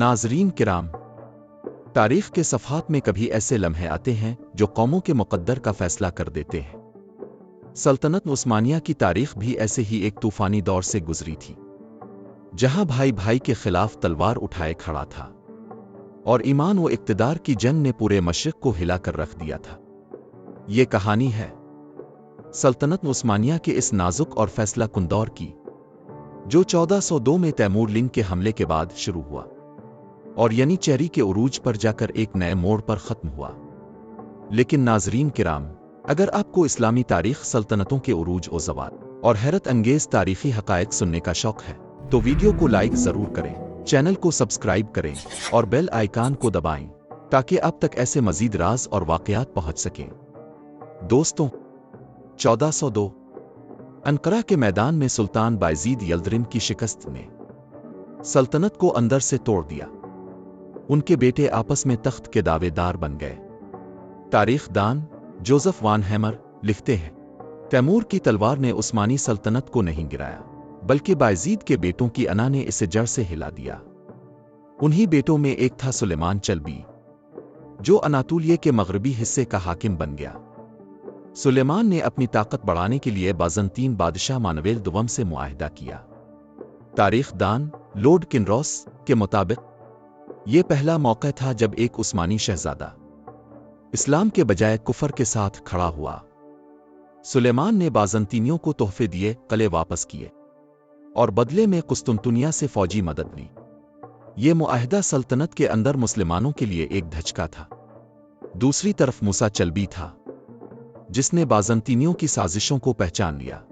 नाज़रीन किराम, तारीख के सफ़हात में कभी ऐसे लम्हे आते हैं जो कौमों के मुक़द्दर का फ़ैसला कर देते हैं। सल्तनत उस्मानिया की तारीख भी ऐसे ही एक तूफ़ानी दौर से गुजरी थी, जहां भाई भाई के खिलाफ तलवार उठाए खड़ा था और ईमान व इक़्तिदार की जंग ने पूरे मशरिक़ को हिलाकर रख दिया था। ये कहानी है सल्तनत उस्मानिया के इस नाजुक और फैसला कुन दौर की, जो 1402 में तैमूर लिंग के हमले के बाद शुरू हुआ और यनीचेरी के उरूज पर जाकर एक नए मोड़ पर ख़त्म हुआ। लेकिन नाज़रीन किराम, अगर आपको इस्लामी तारीख़, सल्तनतों के उरूज और ज़वाल और हैरत अंगेज़ तारीख़ी हक़ाइक़ सुनने का शौक़ है तो वीडियो को लाइक ज़रूर करें, चैनल को सब्सक्राइब करें और बेल आइकन को दबाएं ताकि आप तक ऐसे मज़ीद राज और वाक़यात पहुँच सकें। दोस्तों, 1402 अनकरा के मैदान में सुल्तान बायज़ीद यल्दरिम की शिकस्त ने सल्तनत को अंदर से तोड़ दिया। उनके बेटे आपस में तख्त के दावेदार बन गए। तारीख दान जोसेफ वान हैमर लिखते हैं, तैमूर की तलवार ने उस्मानी सल्तनत को नहीं गिराया, बल्कि बायज़ीद के बेटों की अना ने इसे जड़ से हिला दिया। उन्हीं बेटों में एक था सुलेमान चल्बी, जो अनातोलिया के मगरबी हिस्से का हाकिम बन गया। सुलेमान ने अपनी ताकत बढ़ाने के लिए बाज़ंतीन बादशाह मानवेल दुवम से मुआहिदा किया। तारीख दान लॉर्ड किनरॉस के मुताबिक ये पहला मौका था जब एक उस्मानी शहजादा इस्लाम के बजाय कुफर के साथ खड़ा हुआ। सुलेमान ने बाज़ंतीनियों को तोहफे दिए, कले वापस किए और बदले में कुस्तुनतुनिया से फौजी मदद ली। ये मुआहिदा सल्तनत के अंदर मुसलमानों के लिए एक धचका था। दूसरी तरफ मूसा चल्बी था, जिसने बाज़ंतीनियों की साजिशों को पहचान लिया।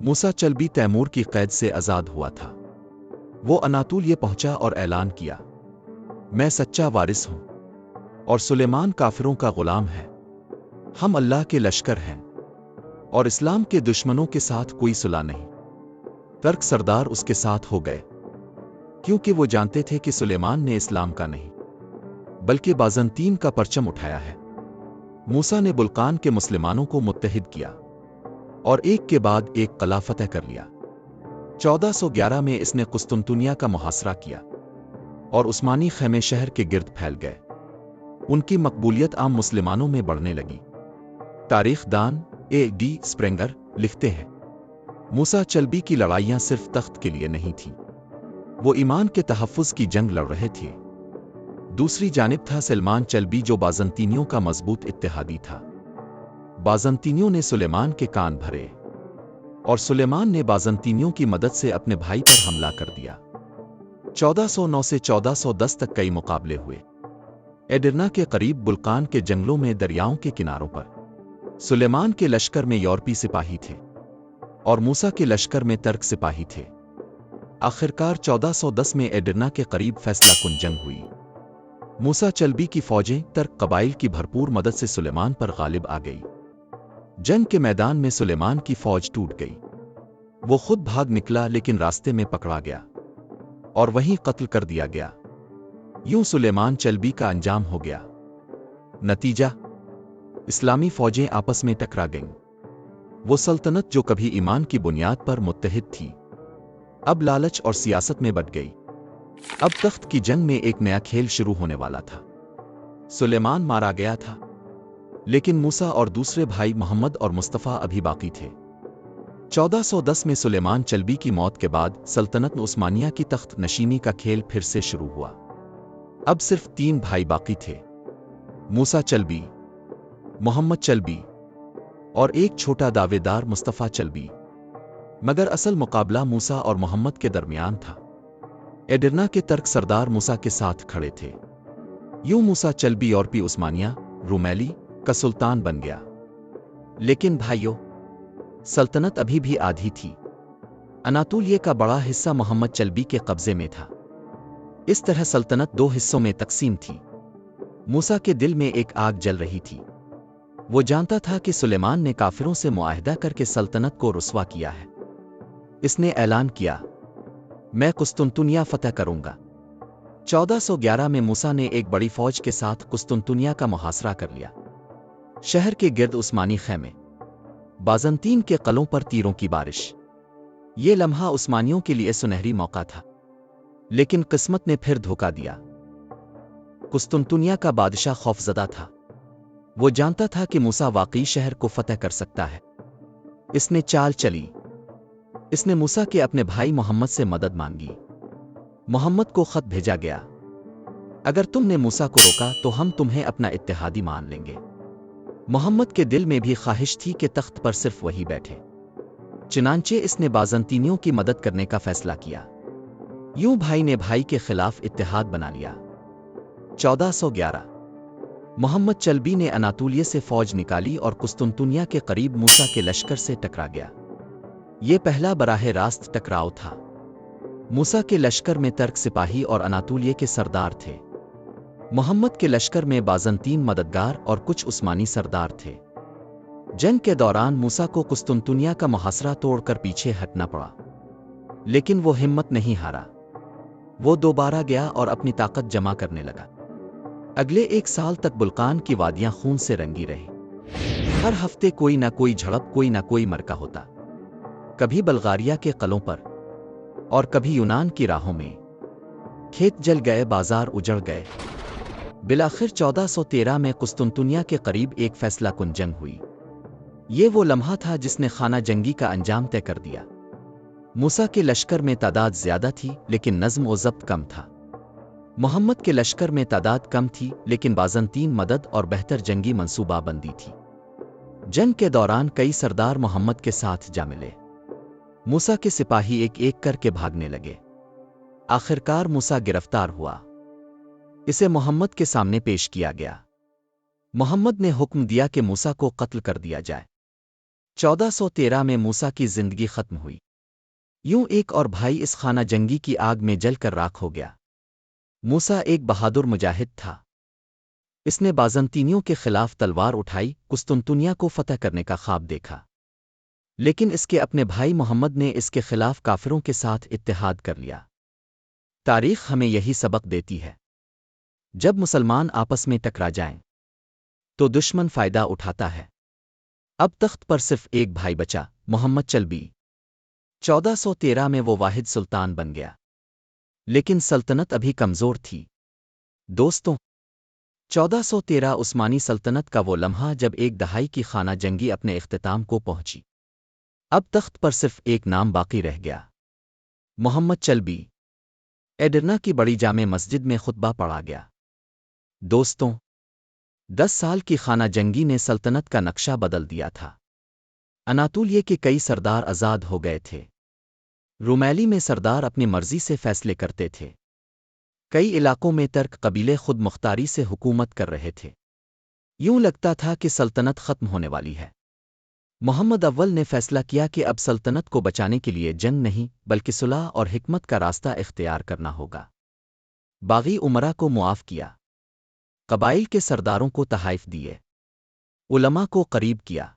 मूसा चल्बी तैमूर की कैद से आज़ाद हुआ था। वो अनातोलिया पहुंचा और ऐलान किया, मैं सच्चा वारिस हूं और सुलेमान काफिरों का गुलाम है। हम अल्लाह के लश्कर हैं और इस्लाम के दुश्मनों के साथ कोई सुलह नहीं। तर्क सरदार उसके साथ हो गए, क्योंकि वो जानते थे कि सुलेमान ने इस्लाम का नहीं बल्कि बाज़ंतीन का परचम उठाया है। मूसा ने बुल्कान के मुसलमानों को मुत्तहिद किया और एक के बाद एक किला फतह कर लिया। 1411 में इसने कुस्तुनतुनिया का मुहासरा किया और उस्मानी खैमे शहर के गिर्द फैल गए। उनकी मकबूलियत आम मुसलमानों में बढ़ने लगी। तारीख दान A.D. स्प्रेंगर लिखते हैं, मूसा चल्बी की लड़ाइयां सिर्फ तख्त के लिए नहीं थीं, वो ईमान के तहफ़्फ़ुज़ की जंग लड़ रहे थे। दूसरी जानिब था सलमान चल्बी, जो बाज़ंतीनियों का मजबूत इत्तेहादी था। बाज़ंतीनियों ने सुलेमान के कान भरे और सुलेमान ने बाज़ंतीनियों की मदद से अपने भाई पर हमला कर दिया। 1409 से 1410 तक कई मुकाबले हुए। एडिर्ना के करीब बुल्कान के जंगलों में दरियाओं के किनारों पर सुलेमान के लश्कर में यूरोपी सिपाही थे और मूसा के लश्कर में तर्क सिपाही थे। आखिरकार 1410 में एडिर्ना के करीब फैसला कुन जंग हुई। मूसा चल्बी की फौजें तर्क कबाइल की भरपूर मदद से सुलेमान पर गालिब आ गई। जंग के मैदान में सुलेमान की फौज टूट गई। वो खुद भाग निकला, लेकिन रास्ते में पकड़ा गया और वहीं कत्ल कर दिया गया। यूं सुलेमान चल्बी का अंजाम हो गया। नतीजा, इस्लामी फौजें आपस में टकरा गईं। वो सल्तनत जो कभी ईमान की बुनियाद पर मुत्तहिद थी, अब लालच और सियासत में बट गई। अब तख्त की जंग में एक नया खेल शुरू होने वाला था। सुलेमान मारा गया था, लेकिन मूसा और दूसरे भाई मोहम्मद और मुस्तफ़ा अभी बाकी थे। 1410 में सुलेमान चल्बी की मौत के बाद सल्तनत उस्मानिया की तख्त नशीनी का खेल फिर से शुरू हुआ। अब सिर्फ 3 भाई बाकी थे, मूसा चल्बी, मोहम्मद चल्बी और एक छोटा दावेदार मुस्तफ़ा चल्बी। मगर असल मुकाबला मूसा और मोहम्मद के दरमियान था। एडिर्ना के तर्क सरदार मूसा के साथ खड़े थे। यूं मूसा चल्बी यूरोपी उस्मानिया रूमेली का सुल्तान बन गया। लेकिन भाइयों, सल्तनत अभी भी आधी थी। अनातोलिया का बड़ा हिस्सा मोहम्मद चल्बी के कब्जे में था। इस तरह सल्तनत 2 हिस्सों में तकसीम थी। मूसा के दिल में एक आग जल रही थी। वो जानता था कि सुलेमान ने काफिरों से मुआहिदा करके सल्तनत को रुस्वा किया है। इसने ऐलान किया, मैं कुस्तुनतुनिया फतह करूंगा। 1411 में मूसा ने एक बड़ी फौज के साथ कुस्तुनतुनिया का मुहासरा कर लिया। शहर के गिर्द उस्मानी खैमे, बाज़ंतीन के कलों पर तीरों की बारिश। ये लम्हा उस्मानियों के लिए सुनहरी मौका था। लेकिन किस्मत ने फिर धोखा दिया। कुस्तुनतुनिया का बादशाह खौफजदा था। वो जानता था कि मूसा वाकई शहर को फतह कर सकता है। इसने चाल चली। इसने मूसा के अपने भाई मोहम्मद से मदद मांगी। मोहम्मद को खत भेजा गया, अगर तुमने मूसा को रोका तो हम तुम्हें अपना इत्तेहादी मान लेंगे। मोहम्मद के दिल में भी ख्वाहिश थी कि तख्त पर सिर्फ वही बैठे। चुनांचे इसने बाज़ंतीनियों की मदद करने का फैसला किया। यूं भाई ने भाई के खिलाफ इत्तेहाद बना लिया। 1411 मोहम्मद चलबी ने अनातोलिया से फौज निकाली और कुस्तुनतुनिया के करीब मूसा के लश्कर से टकरा गया। ये पहला बराह रास्त टकराव था। मूसा के लश्कर में तर्क सिपाही और अनातोलिया के सरदार थे। मोहम्मद के लश्कर में बाज़ंतीन मददगार और कुछ उस्मानी सरदार थे। जंग के दौरान मूसा को कुस्तुनतुनिया का मुहासरा तोड़कर पीछे हटना पड़ा, लेकिन वो हिम्मत नहीं हारा। वो दोबारा गया और अपनी ताकत जमा करने लगा। अगले 1 साल तक बुल्कान की वादियां खून से रंगी रही। हर हफ्ते कोई ना कोई झड़प, कोई ना कोई मरका होता। कभी बल्गारिया के कलों पर और कभी यूनान की राहों में। खेत जल गए, बाजार उजड़ गए। बिलाखिर 1413 में कुस्तुनतुनिया के करीब एक फैसला कुन जंग हुई। ये वो लम्हा था जिसने खाना जंगी का अंजाम तय कर दिया। मूसा के लश्कर में तादाद ज्यादा थी, लेकिन नज़्म व ज़ब्त कम था। मोहम्मद के लश्कर में तादाद कम थी, लेकिन बाज़ंतीन मदद और बेहतर जंगी मंसूबाबंदी थी। जंग के दौरान कई सरदार मोहम्मद के साथ जा मिले। मूसा के सिपाही एक एक करके भागने लगे। आखिरकार मूसा गिरफ्तार हुआ। इसे मोहम्मद के सामने पेश किया गया। मोहम्मद ने हुक्म दिया कि मूसा को कत्ल कर दिया जाए। 1413 में मूसा की जिंदगी खत्म हुई। यूं एक और भाई इस खाना जंगी की आग में जलकर राख हो गया। मूसा एक बहादुर मुजाहिद था। इसने बाज़ंतीनियों के खिलाफ तलवार उठाई, कुस्तुनतुनिया को फतह करने का ख्वाब देखा। लेकिन इसके अपने भाई मोहम्मद ने इसके खिलाफ काफिरों के साथ इत्तेहाद कर लिया। तारीख हमें यही सबक देती है, जब मुसलमान आपस में टकरा जाएं, तो दुश्मन फायदा उठाता है। अब तख्त पर सिर्फ एक भाई बचा, मोहम्मद चलबी। 1413 में वो वाहिद सुल्तान बन गया, लेकिन सल्तनत अभी कमजोर थी। दोस्तों, 1413 उस्मानी सल्तनत का वो लम्हा जब एक दहाई की खाना जंगी अपने इख्तिताम को पहुंची। अब तख्त पर सिर्फ एक नाम बाकी रह गया, मोहम्मद चलबी। एडिर्ना की बड़ी जामे मस्जिद में खुतबा पढ़ा गया। दोस्तों, 10 साल की खाना जंगी ने सल्तनत का नक्शा बदल दिया था। अनातोलिया के कई सरदार आज़ाद हो गए थे। रुमैली में सरदार अपनी मर्जी से फैसले करते थे। कई इलाकों में तर्क कबीले खुद मुख्तारी से हुकूमत कर रहे थे। यूं लगता था कि सल्तनत खत्म होने वाली है। मोहम्मद अव्वल ने फैसला किया कि अब सल्तनत को बचाने के लिए जंग नहीं, बल्कि सुलह और हिकमत का रास्ता इख्तियार करना होगा। बागी उमरा को मुआफ किया, कबाइल के सरदारों को तहाइफ दिए, उलमा को करीब किया,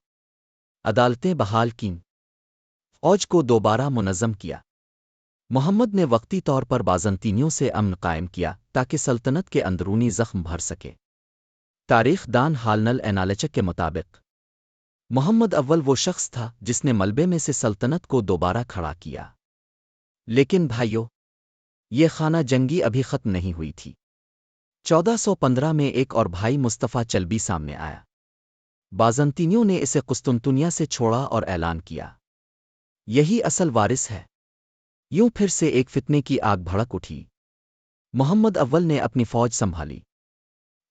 अदालतें बहाल कीं, फौज को दोबारा मुनज़्ज़म किया। मोहम्मद ने वक्ती तौर पर बाज़ंतीनियों से अमन कायम किया ताकि सल्तनत के अंदरूनी ज़ख्म भर सके। तारीख दान हालनल एनालचक के मुताबिक मोहम्मद अव्वल वो शख्स था जिसने मलबे में से सल्तनत को दोबारा खड़ा किया। लेकिन भाइयों, ये खाना जंगी अभी खत्म नहीं हुई थी। 1415 में एक और भाई मुस्तफ़ा चलबी सामने आया। बाज़ंतीनियों ने इसे कुस्तुनतुनिया से छोड़ा और ऐलान किया, यही असल वारिस है। यूं फिर से एक फितने की आग भड़क उठी। मोहम्मद अव्वल ने अपनी फौज संभाली।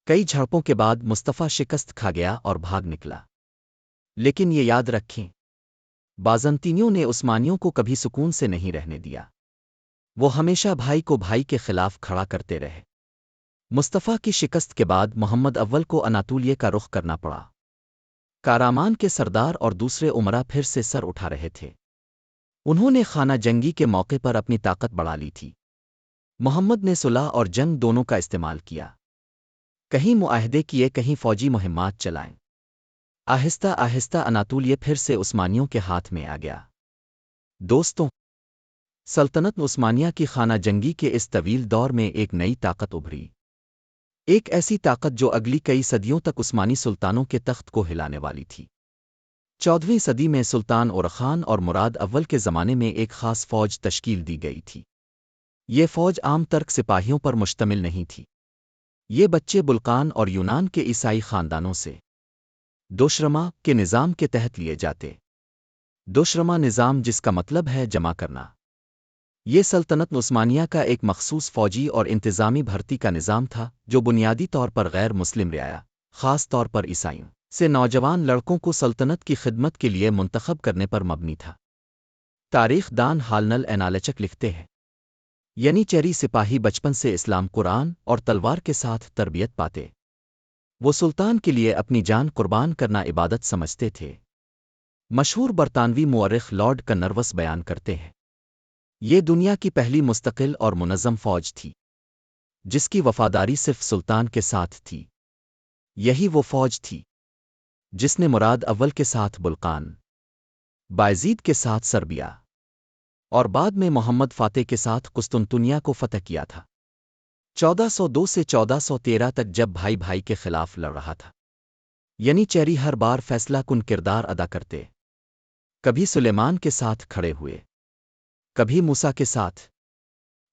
कई झड़पों के बाद मुस्तफ़ा शिकस्त खा गया और भाग निकला। लेकिन ये याद रखें, बाज़ंतीनियों ने उस्मानियों को कभी सुकून से नहीं रहने दिया। वो हमेशा भाई को भाई के खिलाफ खड़ा करते रहे। मुस्तफ़ा की शिकस्त के बाद मोहम्मद अव्वल को अनातोलिया का रुख करना पड़ा। कारामान के सरदार और दूसरे उमरा फिर से सर उठा रहे थे। उन्होंने खाना जंगी के मौके पर अपनी ताकत बढ़ा ली थी। मोहम्मद ने सुलह और जंग दोनों का इस्तेमाल किया। कहीं मुआहदे किए, कहीं फौजी मुहिम्मात चलाएं। आहिस्ता आहिस्ता अनातोलिया फिर से उस्मानियों के हाथ में आ गया। दोस्तों, सल्तनत उस्मानिया की खाना जंगी के इस तवील दौर में एक नई ताकत उभरी। एक ऐसी ताकत जो अगली कई सदियों तक उस्मानी सुल्तानों के तख्त को हिलाने वाली थी। 14वीं सदी में सुल्तान और खान और मुराद अव्वल के ज़माने में एक ख़ास फ़ौज तश्कील दी गई थी। یہ فوج عام ترک سپاہیوں پر مشتمل نہیں تھی۔ یہ بچے بلقان اور یونان کے عیسائی خاندانوں سے دوشرما کے نظام کے تحت لیے جاتے۔ دوشرما نظام، جس کا مطلب ہے جمع کرنا، یہ سلطنت عثمانیہ کا ایک مخصوص فوجی اور انتظامی بھرتی کا نظام تھا جو بنیادی طور پر غیر مسلم رعایا، خاص طور پر عیسائیوں سے نوجوان لڑکوں کو سلطنت کی خدمت کے لیے منتخب کرنے پر مبنی تھا۔ تاریخ دان ہالنل اینالچک لکھتے ہیں، یعنی چیری سپاہی بچپن سے اسلام، قرآن اور تلوار کے ساتھ تربیت پاتے۔ وہ سلطان کے لیے اپنی جان قربان کرنا عبادت سمجھتے تھے۔ مشہور برطانوی مورخ لارڈ کنروس بیان کرتے ہیں، یہ دنیا کی پہلی مستقل اور منظم فوج تھی جس کی وفاداری صرف سلطان کے ساتھ تھی۔ یہی وہ فوج تھی جس نے مراد اول کے ساتھ بلقان، بایزید کے ساتھ سربیا اور بعد میں محمد فاتح کے ساتھ قسطنطنیہ کو فتح کیا تھا 1402 سے 1413 تک، جب بھائی بھائی کے خلاف لڑ رہا تھا۔ یعنی چیری ہر بار فیصلہ کن کردار ادا کرتے، کبھی سلیمان کے ساتھ کھڑے ہوئے، کبھی موسیٰ کے ساتھ،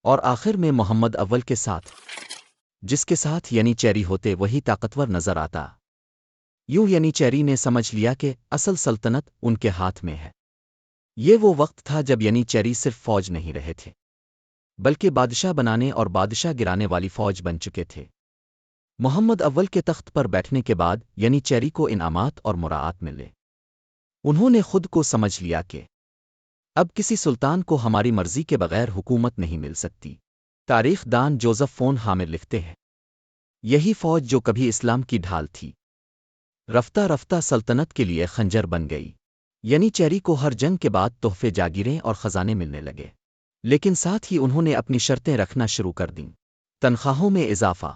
اور آخر میں محمد اول کے ساتھ، جس کے ساتھ یعنی چیری ہوتے وہی طاقتور نظر آتا۔ یوں یعنی چیری نے سمجھ لیا کہ اصل سلطنت ان کے ہاتھ میں ہے۔ یہ وہ وقت تھا جب یعنی چیری صرف فوج نہیں رہے تھے بلکہ بادشاہ بنانے اور بادشاہ گرانے والی فوج بن چکے تھے۔ محمد اول کے تخت پر بیٹھنے کے بعد یعنی چیری کو انعامات اور مراعات ملے۔ انہوں نے خود کو سمجھ لیا کہ اب کسی سلطان کو ہماری مرضی کے بغیر حکومت نہیں مل سکتی۔ تاریخ دان جوزف فون ہامر لکھتے ہیں، یہی فوج جو کبھی اسلام کی ڈھال تھی، رفتہ رفتہ سلطنت کے لیے خنجر بن گئی۔ یعنی چیری کو ہر جنگ کے بعد تحفے، جاگیریں اور خزانے ملنے لگے، لیکن ساتھ ہی انہوں نے اپنی شرطیں رکھنا شروع کر دیں۔ تنخواہوں میں اضافہ،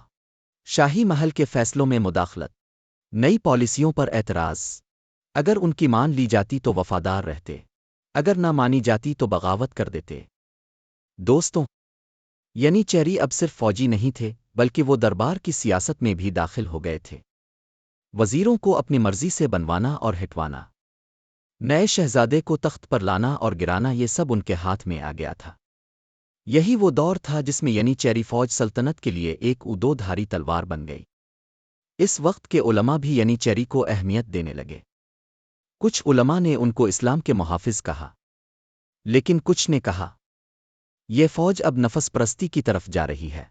شاہی محل کے فیصلوں میں مداخلت، نئی پالیسیوں پر اعتراض۔ اگر ان کی مان لی جاتی تو وفادار رہتے، اگر نہ مانی جاتی تو بغاوت کر دیتے۔ دوستوں، یعنی چیری اب صرف فوجی نہیں تھے بلکہ وہ دربار کی سیاست میں بھی داخل ہو گئے تھے۔ وزیروں کو اپنی مرضی سے بنوانا اور ہٹوانا، نئے شہزادے کو تخت پر لانا اور گرانا، یہ سب ان کے ہاتھ میں آ گیا تھا۔ یہی وہ دور تھا جس میں یعنی چیری فوج سلطنت کے لیے ایک دو دھاری تلوار بن گئی۔ اس وقت کے علماء بھی یعنی چیری کو اہمیت دینے لگے۔ کچھ علماء نے ان کو اسلام کے محافظ کہا، لیکن کچھ نے کہا یہ فوج اب نفس پرستی کی طرف جا رہی ہے۔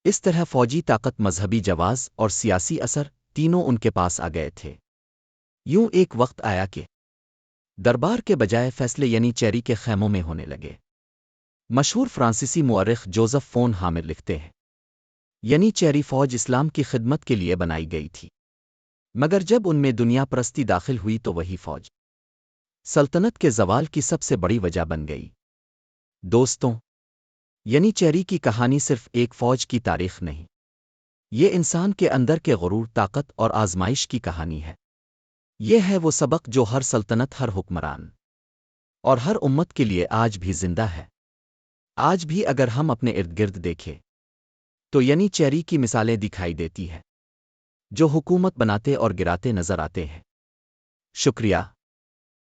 اس طرح فوجی طاقت، مذہبی جواز اور سیاسی اثر تینوں ان کے پاس آ گئے تھے۔ یوں ایک وقت آیا کہ دربار کے بجائے فیصلے یعنی چیری کے خیموں میں ہونے لگے۔ مشہور فرانسیسی مورخ جوزف فون ہامر لکھتے ہیں، یعنی چیری فوج اسلام کی خدمت کے لیے بنائی گئی تھی، مگر جب ان میں دنیا پرستی داخل ہوئی تو وہی فوج سلطنت کے زوال کی سب سے بڑی وجہ بن گئی۔ دوستوں، یعنی چیری کی کہانی صرف ایک فوج کی تاریخ نہیں، یہ انسان کے اندر کے غرور، طاقت اور آزمائش کی کہانی ہے۔ یہ ہے وہ سبق جو ہر سلطنت، ہر حکمران اور ہر امت کے لیے آج بھی زندہ ہے۔ آج بھی اگر ہم اپنے ارد گرد دیکھیں تو یعنی چیری کی مثالیں دکھائی دیتی ہے، جو حکومت بناتے اور گراتے نظر آتے ہیں۔ شکریہ۔